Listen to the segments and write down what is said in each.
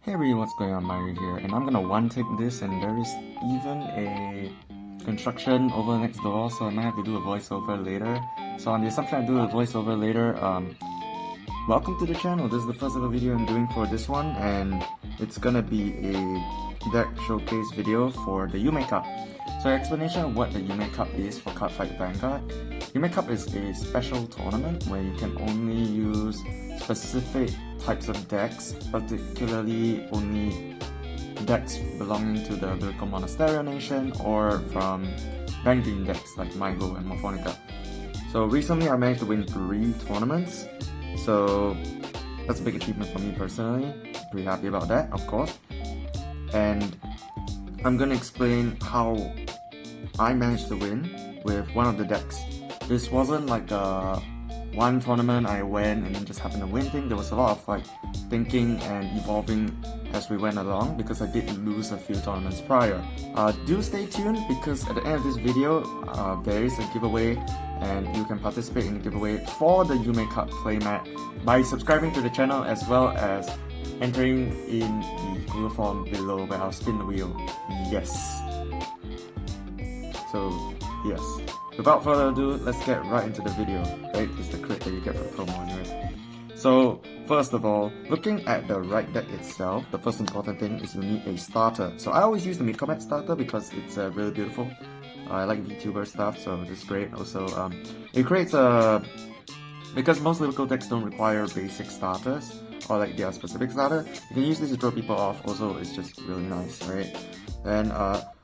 Hey everyone, what's going on? Mario here, and I'm gonna one-take this, and there is even a construction over next door, so I might have to do a voiceover later. So on the assumption I do a voiceover later, welcome to the channel. This is the first ever video I'm doing for this one, and it's gonna be a deck showcase video for the Yume Cup. So explanation of what the Yume Cup is for Cardfight Vanguard. Yume Cup is a special tournament where you can only use specific types of decks, particularly only decks belonging to the Lyrical Monasterio Nation or from Vanguard decks like Mygo and Morphonica. So recently I managed to win 3 tournaments, so that's a big achievement for me personally. Pretty happy about that, of course. And I'm gonna explain how I managed to win with one of the decks. This wasn't like a one tournament I went and then just happened to win thing. There was a lot of like thinking and evolving as we went along because I did lose a few tournaments prior. Do stay tuned because at the end of this video there is a giveaway and you can participate in the giveaway for the Yume Cup Playmat by subscribing to the channel as well as entering in the Google form below where I'll spin the wheel. Yes. So, yes. Without further ado, let's get right into the video. Right, it's the crit that you get for the promo anyways. So, first of all, looking at the right deck itself, the first important thing is you need a starter. So I always use the mid-combat starter because it's really beautiful. I like VTuber stuff, so it's great. Also, it creates a... Because most lyrical decks don't require basic starters, or like their specific starter, you can use this to throw people off. Also, it's just really nice, right? Then,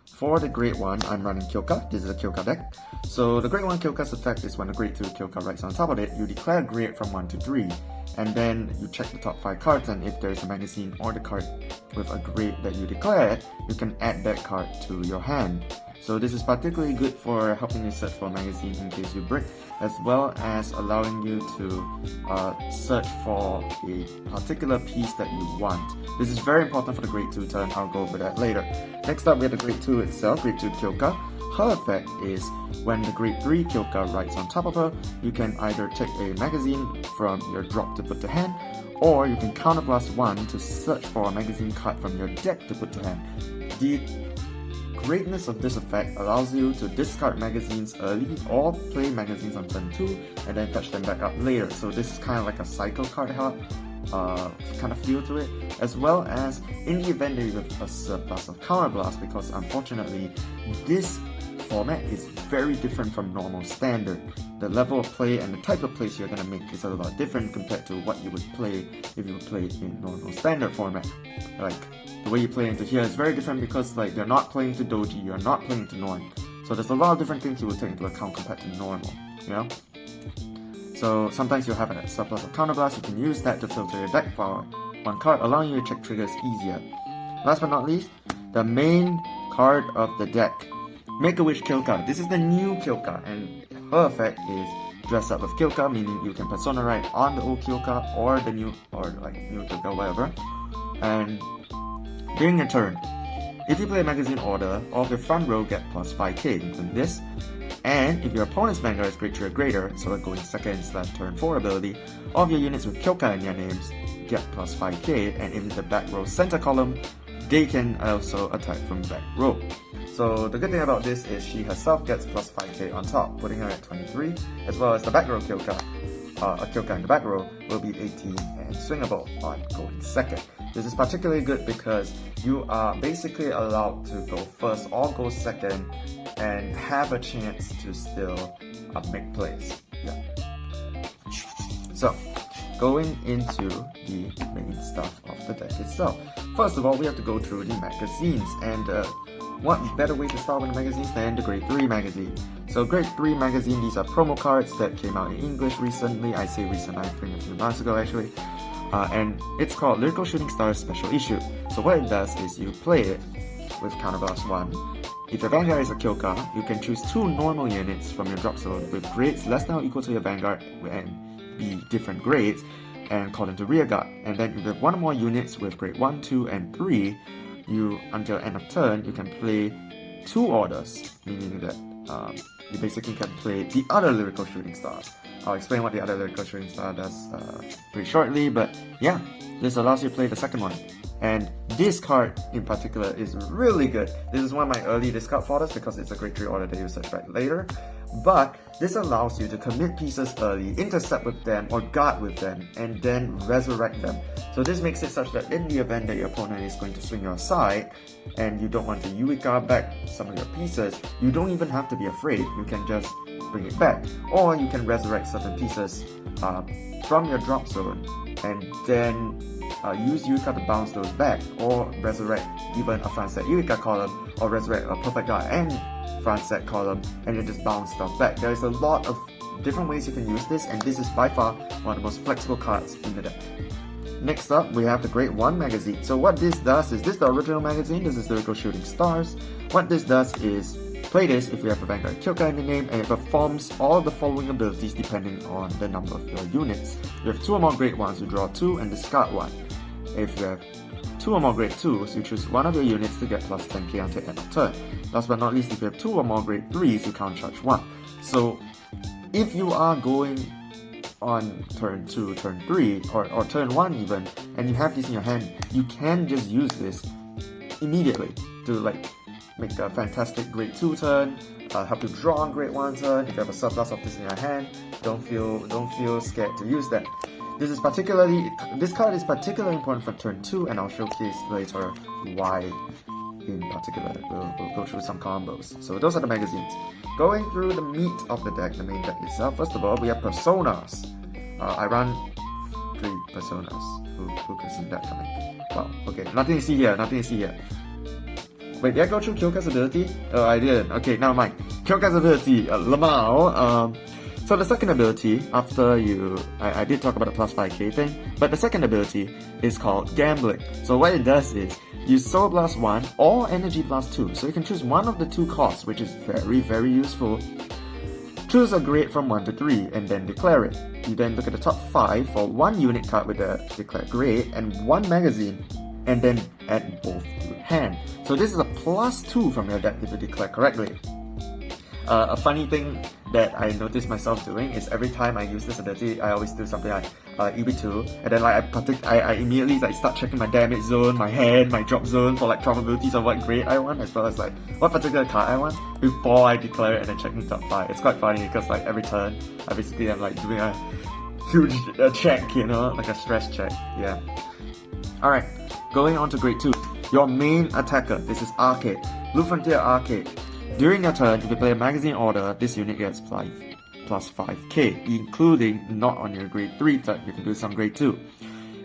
for the grade 1, I'm running Kyouka. This is a Kyouka deck. So the grade 1 Kyouka's effect is when the grade 2 Kyouka writes on top of it, you declare grade from 1 to 3. And then you check the top 5 cards, and if there's a magazine or the card with a grade that you declared, you can add that card to your hand. So this is particularly good for helping you search for a magazine in case you break, as well as allowing you to search for a particular piece that you want. This is very important for the grade 2 turn, I'll go over that later. Next up we have the grade 2 itself, grade 2 Kyouka. Her effect is when the grade 3 Kyouka writes on top of her, you can either take a magazine from your drop to put to hand, or you can counterblast 1 to search for a magazine card from your deck to put to hand. The greatness of this effect allows you to discard magazines early or play magazines on turn 2 and then fetch them back up later. So this is kind of like a cycle card help. Kind of feel to it, as well as in the event that you have a surplus of counterblast, because unfortunately this format is very different from normal standard. The level of play and the type of plays you're gonna make is a lot different compared to what you would play if you would play in normal standard format. Like the way you play into here is very different because like you're not playing to doji, you're not playing to norm. So there's a lot of different things you will take into account compared to normal, you know? So sometimes you'll have a surplus of counterblast, you can use that to filter your deck for one card, allowing you to check triggers easier. Last but not least, the main card of the deck, Make-A-Wish Kyouka. This is the new Kyouka, and her effect is dress up with Kyouka, meaning you can persona write on the old Kyouka or the new, or like new Kyouka, whatever. And during your turn, if you play a magazine order, all of your front row get plus 5k, including this. And if your opponent's Vanguard is grade 3 or greater, so like going second / turn 4 ability, all of your units with Kyouka in their names get plus 5k, and in the back row center column, they can also attack from back row. So the good thing about this is she herself gets plus 5k on top, putting her at 23, as well as the back row Kyouka. A Kyouka in the back row will be 18 and swingable on going second. This is particularly good because you are basically allowed to go first or go second and have a chance to still make plays. Yeah. So, going into the main stuff of the deck itself. First of all, we have to go through the magazines, and what better way to start with the magazines than the grade 3 magazine. So grade 3 magazine, these are promo cards that came out in English recently. I say recent, I think a few months ago actually. And it's called Lyrical Shooting Stars Special Issue. So what it does is you play it with counterblast 1. If your Vanguard is a Kyouka, you can choose 2 normal units from your drop zone with grades less than or equal to your Vanguard and be different grades, and call them to rearguard. And then if you have 1 or more units with grade 1, 2, and 3, you, until end of turn, you can play 2 orders, meaning that you basically can play the other Lyrical Shooting Star. I'll explain what the other Lyrical Shooting Star does pretty shortly, but yeah, this allows you to play the second one. And this card in particular is really good. This is one of my early discard fodders because it's a grade 3 order that you search back later. But this allows you to commit pieces early, intercept with them or guard with them, and then resurrect them. So this makes it such that in the event that your opponent is going to swing your side and you don't want to Yume back some of your pieces, you don't even have to be afraid. You can just bring it back, or you can resurrect certain pieces from your drop zone and then use Kyouka to bounce those back, or resurrect even a front set Kyouka column, or resurrect a perfect guard and front set column, and then just bounce stuff back. There is a lot of different ways you can use this, and this is by far one of the most flexible cards in the deck. Next up, we have the Grade 1 magazine. So what this does is, this is the original magazine, this is Lyrical Shooting Stars. What this does is, play this if you have a Vanguard Kyouka in the name, and it performs all the following abilities depending on the number of your units. You have 2 or more Grade 1s, you draw 2 and discard 1. If you have 2 or more Grade 2s, you choose one of your units to get plus 10k until end of turn. Last but not least, if you have 2 or more Grade 3s, you can't charge 1. So if you are going on turn 2, turn 3, or turn 1 even, and you have this in your hand, you can just use this immediately to like make a fantastic Grade 2 turn, help you draw on Grade 1 turn. If you have a surplus of this in your hand, don't feel scared to use that. This card is particularly important for turn 2, and I'll showcase later why in particular. We'll go through some combos. So those are the magazines. Going through the meat of the deck, the main deck itself. First of all, we have personas. I run 3 personas. Who can see that coming? Wow, okay, nothing to see here, Wait, did I go through Kyouka's ability? Oh, I didn't. Okay, never mind. Kyouka's ability, Lamau. So the second ability, after I did talk about the plus 5k thing, but the second ability is called Gambling. So what it does is, use Soul Blast 1 or Energy Blast 2. So you can choose one of the 2 costs, which is very, very useful. Choose a grade from 1 to 3 and then declare it. You then look at the top 5 for 1 unit card with the declared grade and 1 magazine, and then add both to hand. So this is a plus 2 from your deck if you declare correctly. A funny thing that I noticed myself doing is every time I use this ability, I always do something like EB2, and then like I immediately like start checking my damage zone, my hand, my drop zone for like probabilities of what grade I want, as well as like what particular card I want before I declare it and then checking top 5. It's quite funny because like every turn, I'm like doing a huge check, you know, like a stress check. Yeah. Alright, going on to grade 2. Your main attacker. This is Arcade. Blue Frontier Arcade. During your turn, if you play a magazine order, this unit gets plus 5k, including not on your grade 3 turn. You can do some grade 2.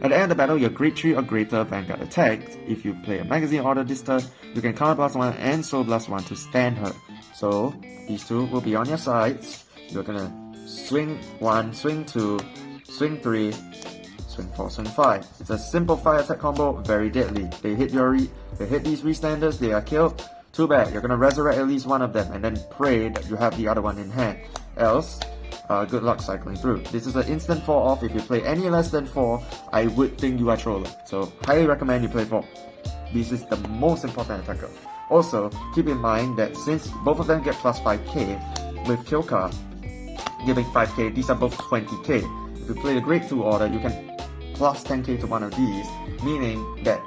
At the end of the battle, your grade 3 or greater Vanguard attacked. If you play a magazine order this turn, you can counter blast 1 and soul blast 1 to stand her. So these 2 will be on your sides. You're gonna swing 1, swing 2, swing 3, swing 4, swing 5. It's a simple fire attack combo, very deadly. They hit these restanders, they are killed. Too bad, you're gonna resurrect at least one of them and then pray that you have the other one in hand. Else, good luck cycling through. This is an instant 4 off. If you play any less than 4, I would think you are trolling. So highly recommend you play 4. This is the most important attacker. Also, keep in mind that since both of them get plus 5k, with Kyouka giving 5k, these are both 20k. If you play the grade 2 order, you can plus 10k to one of these, meaning that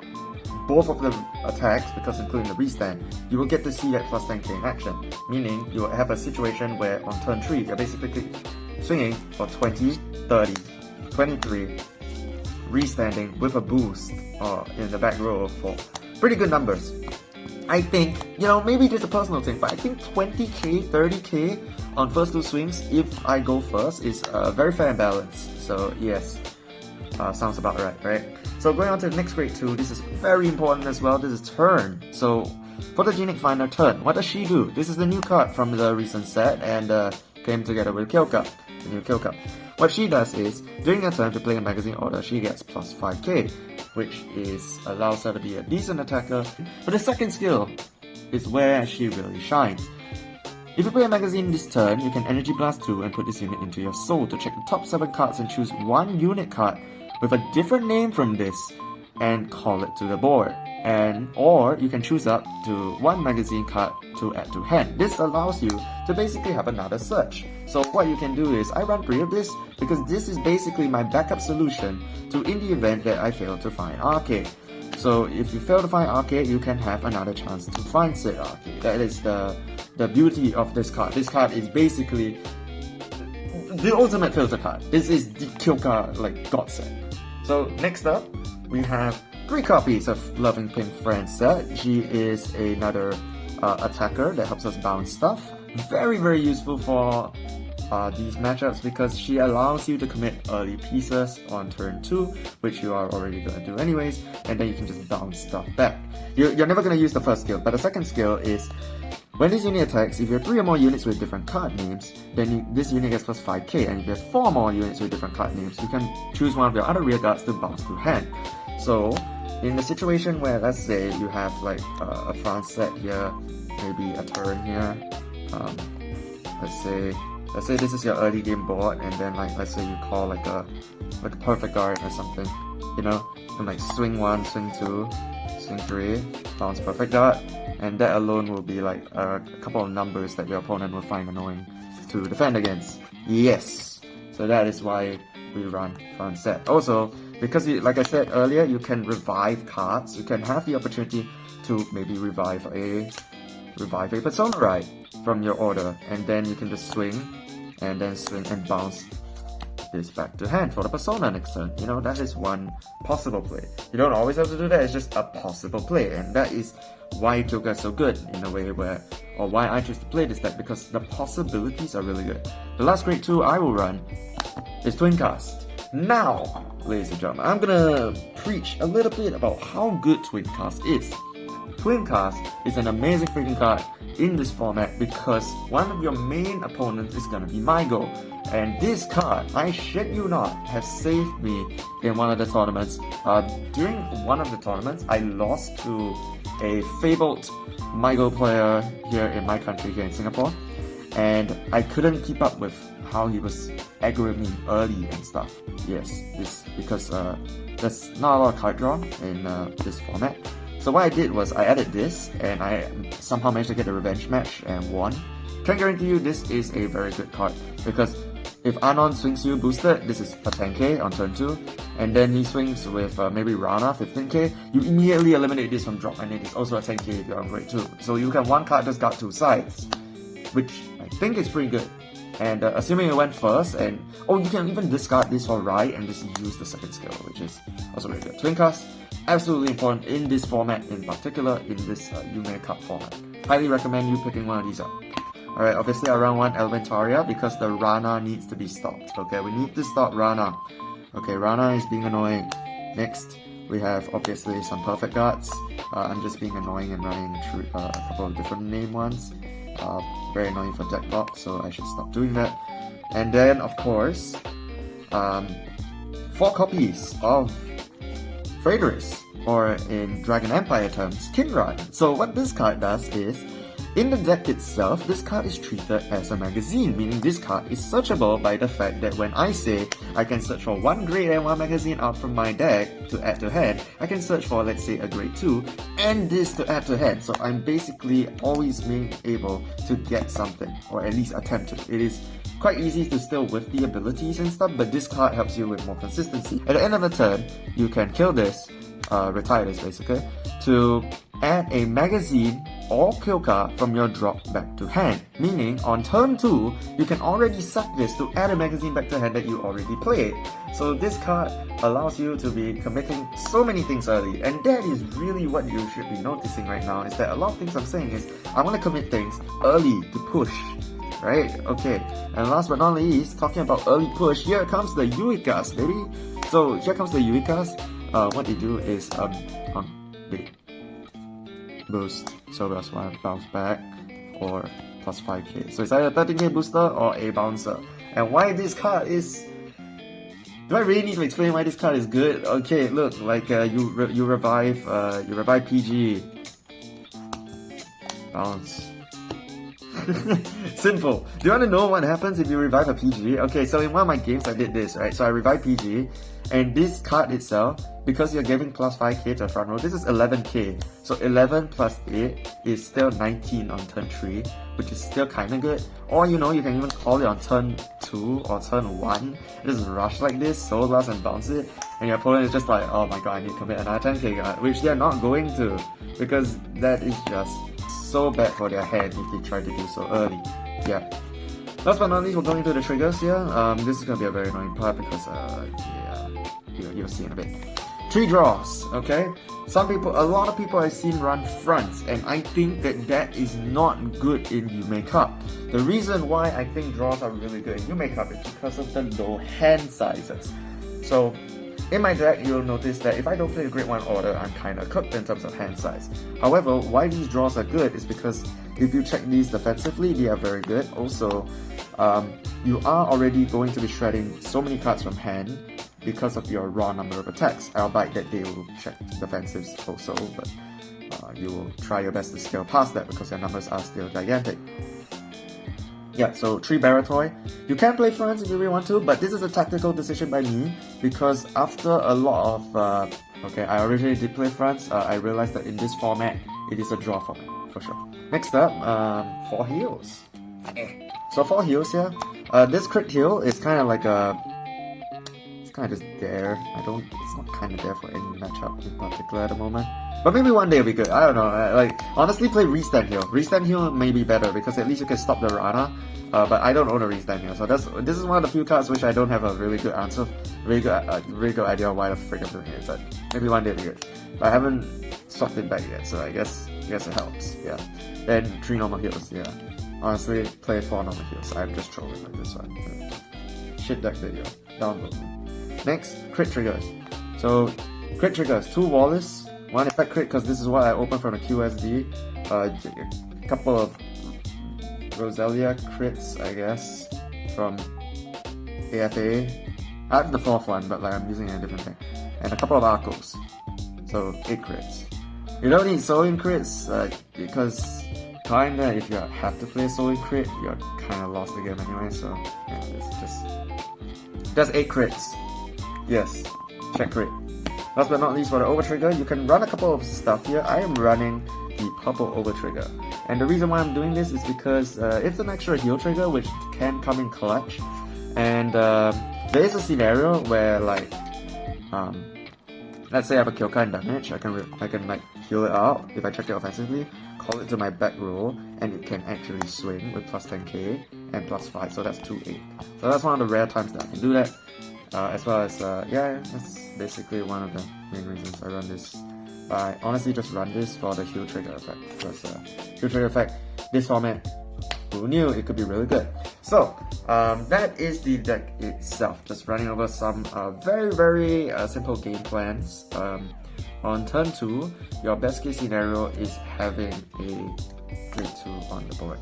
both of the attacks, because including the restand, you will get to see that plus 10k in action. Meaning, you will have a situation where on turn 3, you're basically swinging for 20, 30, 23, restanding with a boost in the back row of 4. Pretty good numbers. I think, you know, maybe just a personal thing, but I think 20k, 30k on first 2 swings, if I go first, is very fair and balanced. So yes, sounds about right? So going on to the next grade 2, this is very important as well. This is Turn. So Photogenic Finder Turn. What does she do? This is the new card from the recent set and came together with Kyouka, the new Kyouka. What she does is, during her turn to play a magazine order, she gets plus 5k, which allows her to be a decent attacker. But the second skill is where she really shines. If you play a magazine this turn, you can Energy Blast 2 and put this unit into your soul to check the top 7 cards and choose one unit card with a different name from this and call it to the board. or you can choose up to 1 magazine card to add to hand. This allows you to basically have another search. So what you can do is, I run 3 of this because this is basically my backup solution to in the event that I fail to find arcade. So if you fail to find arcade, you can have another chance to find said arcade. That is the beauty of this card. This card is basically the ultimate filter card. This is the Kyouka like godsend. So next up, we have 3 copies of Loving Pink Friend set. She is another attacker that helps us bounce stuff. Very, very useful for these matchups because she allows you to commit early pieces on turn 2, which you are already going to do anyways, and then you can just bounce stuff back. You're never going to use the first skill, but the second skill is when this unit attacks, if you have 3 or more units with different card names, then this unit gets plus 5k, and if you have 4 more units with different card names, you can choose one of your other rear guards to bounce to hand. So, in the situation where, let's say, you have like a front set here, maybe a turn here, let's say this is your early game board, and then like let's say you call like a perfect guard or something, you know, and like swing 1, swing 2, swing 3, bounce perfect guard, and that alone will be like a couple of numbers that your opponent will find annoying to defend against. Yes, so that is why we run front set. Also, because like I said earlier, you can revive cards. You can have the opportunity to maybe revive a Persona Ride from your order, and then you can just swing and bounce this back to hand for the Persona next turn. You know, that is one possible play. You don't always have to do that, it's just a possible play, and that is why Kyouka is so good in a way where, or why I choose to play this deck, because the possibilities are really good. The last grade 2 I will run is Twin Cast. Now, ladies and gentlemen, I'm gonna preach a little bit about how good Twin Cast is. Twin Cast is an amazing freaking card in this format because one of your main opponents is gonna be Mygo. And this card, I shit you not, has saved me in one of the tournaments. During one of the tournaments, I lost to a fabled Mygo player here in my country, here in Singapore. And I couldn't keep up with how he was aggroing me early and stuff. Yes, this because there's not a lot of card draw in this format. So what I did was I added this, and I somehow managed to get a revenge match and won. Can guarantee you this is a very good card, because if Anon swings you boosted, this is a 10k on turn 2, and then he swings with maybe Rana 15k, you immediately eliminate this from drop, and it is also a 10k if you're on grade 2. So you can one card just got 2 sides, which I think is pretty good. And assuming it went first, and you can even discard this for right and just use the second skill, which is also really good. Twin Cast, absolutely important in this format, in particular in this Yume Cup format. Highly recommend you picking one of these up. Alright, obviously I run 1 Elementaria because the Rana needs to be stopped. Okay, we need to stop Rana. Okay, Rana is being annoying. Next, we have obviously some perfect guards. I'm just being annoying and running through a couple of different name ones. Very annoying for deck block, so I should stop doing that. And then, of course, 4 copies of Frederis, or in Dragon Empire terms, Kinran. So what this card does is, in the deck itself, this card is treated as a magazine, meaning this card is searchable by the fact that when I say I can search for 1 grade and 1 magazine out from my deck to add to hand, I can search for, let's say, a grade 2 and this to add to hand. So I'm basically always being able to get something, or at least attempt to. It is quite easy to still with the abilities and stuff, but this card helps you with more consistency. At the end of the turn, you can kill this, retire this basically, to add a magazine or Kyouka from your drop back to hand. Meaning, on turn 2, you can already sack this to add a magazine back to hand that you already played. So this card allows you to be committing so many things early, and that is really what you should be noticing right now, is that a lot of things I'm saying is, I want to commit things early to push. Right? Okay. And last but not least, talking about early push, here comes the Yuikas, baby. So here comes the Yuikas. What they do is they boost, so that's why bounce back, or plus 5k. So it's either a 13k booster or a bouncer. And why this card is... Do I really need to explain why this card is good? Okay, look, like you revive PG. Bounce. Simple. Do you want to know what happens if you revive a PG? Okay, so in one of my games I did this, right? So I revived PG, and this card itself, because you're giving plus 5k to the front row, this is 11k. So 11 plus 8 is still 19 on turn 3, which is still kinda good. Or you know, you can even call it on turn 2 or turn 1. Just rush like this, Soul Blast and bounce it, and your opponent is just like, oh my god, I need to commit another 10k card, which they're not going to, because that is just so bad for their hand if they try to do so early. Yeah. Last but not least, we're going into the triggers here. This is gonna be a very annoying part because yeah, you'll see in a bit. 3 draws, okay? A lot of people I've seen run fronts, and I think that is not good in Yume Cup. The reason why I think draws are really good in Yume Cup is because of the low hand sizes. So, in my deck, you'll notice that if I don't play a Grade 1 order, I'm kinda cooked in terms of hand size. However, why these draws are good is because if you check these defensively, they are very good. Also, you are already going to be shredding so many cards from hand because of your raw number of attacks, albeit that they will check defensives also, but you will try your best to scale past that because your numbers are still gigantic. Yeah, so 3 Baratoy. You can play fronts if you really want to, but this is a tactical decision by me because after a lot of okay, I originally did play fronts, I realized that in this format, it is a draw format, for sure. Next up, 4 heals. So 4 heals here. This crit heal is kind of like a... It's kind of just there. It's not kind of there for any matchup in particular at the moment. But maybe one day it'll be good. I don't know. Like, honestly, play Restand Heal. Restand Heal may be better because at least you can stop the Rana. But I don't own a Restand Heal, so this is one of the few cards which I don't have a really good answer, really good idea of why the frick I'm doing it. But maybe one day it'll be good. But I haven't swapped it back yet, so I guess it helps. Yeah. Then 3 normal heals. Yeah. Honestly, play 4 normal heals. I'm just trolling like this one. Shit deck video. Download me. Next, crit triggers. So, crit triggers. 2 Wallace, 1 effect crit because this is what I opened from the QSD. A couple of Roselia crits, I guess, from AFA. I have the 4th one, but like I'm using a different thing. And a couple of Arcos. So, 8 crits. You don't need sewing crits because kinda if you have to play sewing crit, you're kinda lost the game anyway, so yeah, it's just 8 crits. Yes, check crit. Last but not least, for the over trigger, you can run a couple of stuff here. I am running the purple over trigger, and the reason why I'm doing this is because it's an extra heal trigger which can come in clutch, and there is a scenario where like let's say I have a Kyouka in damage, I can like heal it out if I check it offensively, call it to my back row, and it can actually swing with plus 10k and plus 5, so that's 2-8. So that's one of the rare times that I can do that. As well as, yeah, that's basically one of the main reasons I run this. But I honestly just run this for the heal trigger effect, because heal trigger effect, this format, who knew it could be really good. So, that is the deck itself, just running over some very simple game plans. On turn 2, your best case scenario is having a grade 2 on the board.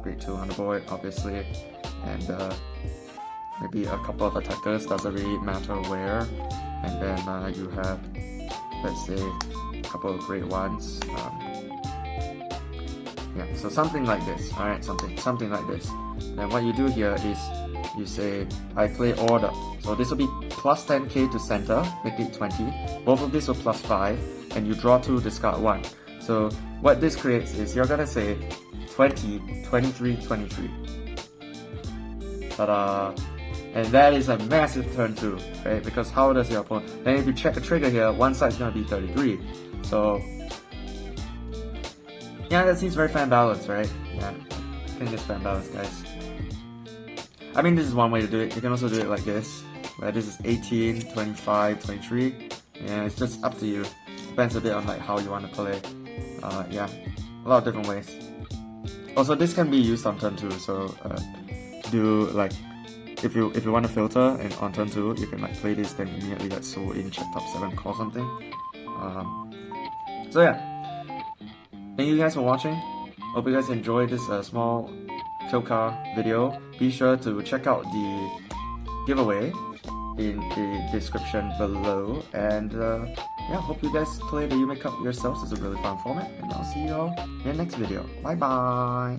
Grade 2 on the board, obviously, and maybe a couple of attackers, doesn't really matter where, and then you have, let's say, a couple of grade 1s. Yeah, so something like this, alright, something like this. Then what you do here is you say, I play order. So this will be plus 10k to center, make it 20. Both of these will plus 5, and you draw 2, discard 1. So what this creates is you're gonna say 20, 23, 23. Ta-da! And that is a massive turn 2, right? Because how does your opponent... Then if you check the trigger here, one side's gonna be 33. So... yeah, that seems very fan balanced, right? Yeah, I think it's fan balanced, guys. I mean, this is one way to do it. You can also do it like this, where this is 18, 25, 23. Yeah, it's just up to you. Depends a bit on like how you want to play. Yeah, a lot of different ways. Also, this can be used on turn 2, so do like... If you want to filter and on turn 2, you can like play this, then immediately like soul in, check top 7, call something. So yeah, thank you guys for watching. Hope you guys enjoyed this small Kyouka video. Be sure to check out the giveaway in the description below, and yeah, hope you guys play the Yume Cup yourselves. It's a really fun format, and I'll see you all in the next video. Bye bye.